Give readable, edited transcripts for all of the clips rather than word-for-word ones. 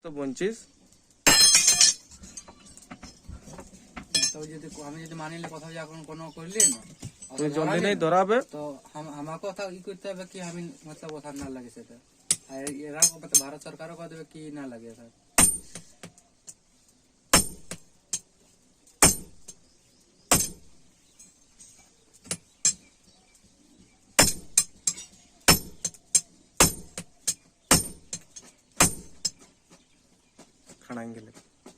তো বঞ্চিস তো যদি আমি যদি মানিলে কথা যখন কোনো করলি না তুই জলদি নেই ধরাবে তো আমাকে কথা ই করতে হবে কি আমি मतलब ওঠা না লাগে সেটা আর এরা मतलब भारत सरकारों को देवे কি না লাগে এটা খানাঙ্গেলে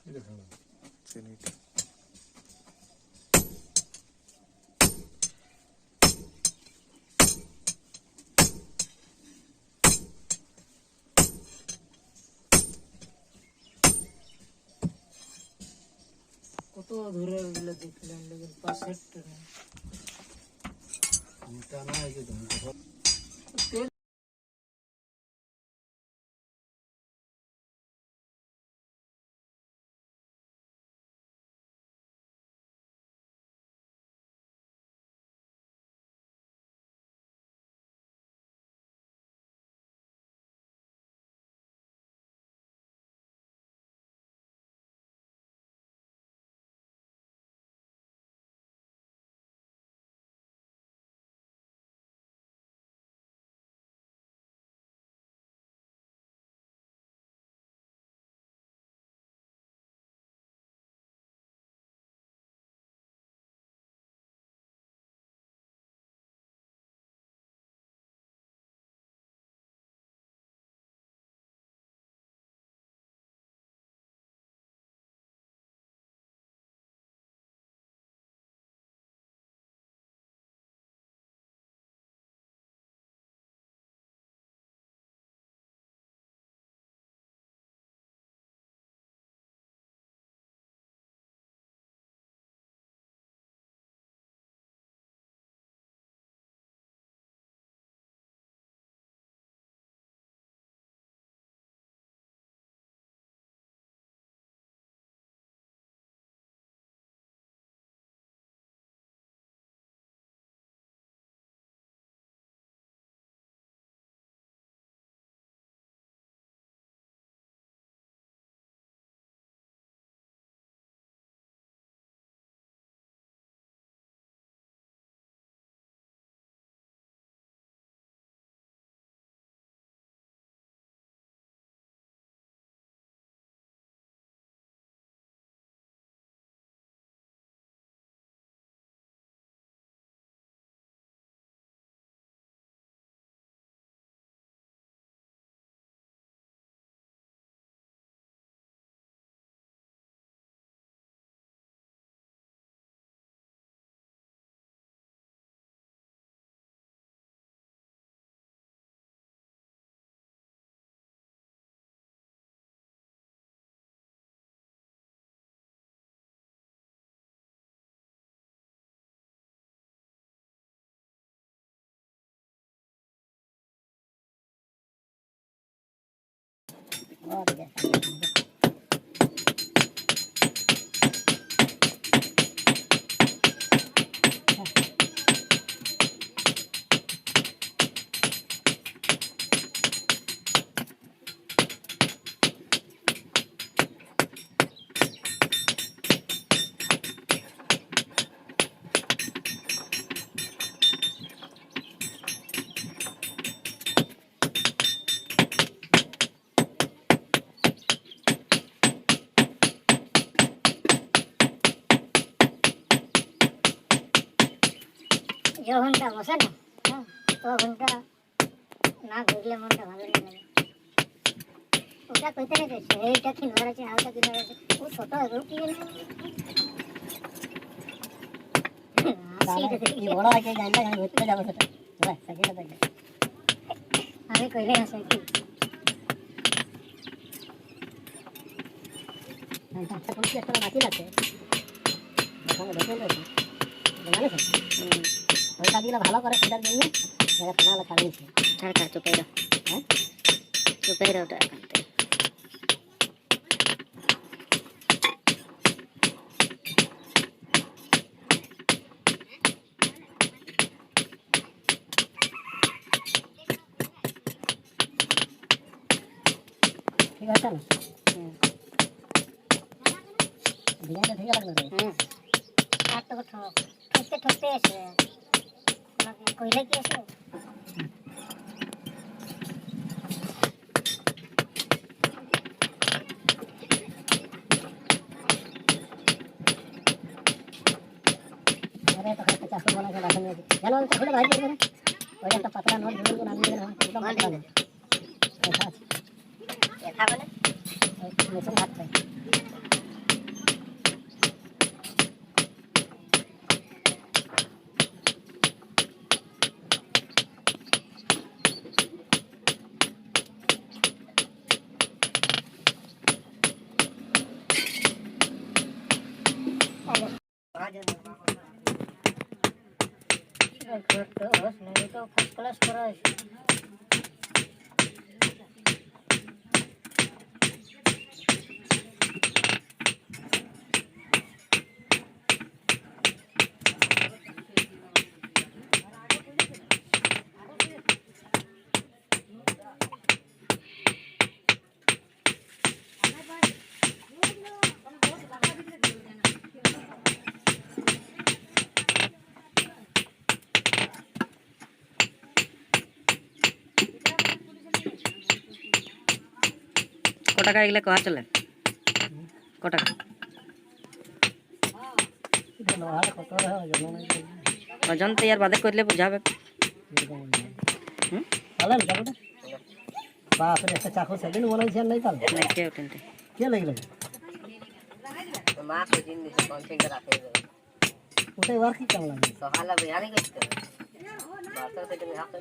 এটা খানা চিনিটা কত দূরে গেলে দেখলাম লেকিন পাশে এটা না এই যে তেল और देखा যখনটা বসে না তখনটা না ঘুরলে মনটা ভালো লাগে ওটা কইতে রেখে সেইটা কিনবার আছে হালকা কিনবার আছে ও ছোট এগুলো কি বড় আছে জানটা জানি ঘুরতে যাবো সেটা সাইকেলটা দেখে আমি কইলে না সাইকেল পুলিশ একটা বাতিল আছে ওখানে দেখে রয়েছে জানিস ওই কাজগুলো ভালো করে সেটার জন্য জায়গা থানা ছাড়িয়েছে ছাড় চুপে দাও হ্যাঁ চুপে দাও ওটা এখান থেকে ঠিক আছে না ডিজাইনটা ঠিক লাগলো রে আর তো ঠকতে ঠকতে এসে কইলে কি আছে अरे तो खर्च चाकू वाला के लाखन में जानो चाकू भाई दे ओय একটা পাতলা নোট ধরে কোন আমি দেন একদম পাতলা নোট এটা বলে মেশিন হাত পাই नहीं तो फर्स्ट क्लास करा है ক টাকা এগুলো কহা চলে ক টাকা लोहार कत रहा जनो नहीं ওজন তো ইয়ার বাদে করলে বুঝাবে आलम जाबो बाप रे ऐसा चाकू से दिन बोलै छै नहीं पाल কে ওঠেনতে के लग মাছ দিন দিছে কনসেন্ট রাখে उठे वार की काम लगे সকালে বিহারি করতে বারটা থেকে হাতে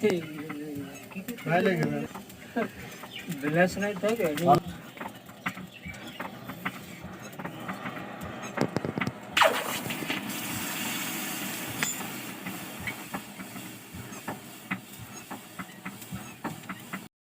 भाई लगे बैलेंस नहीं था क्या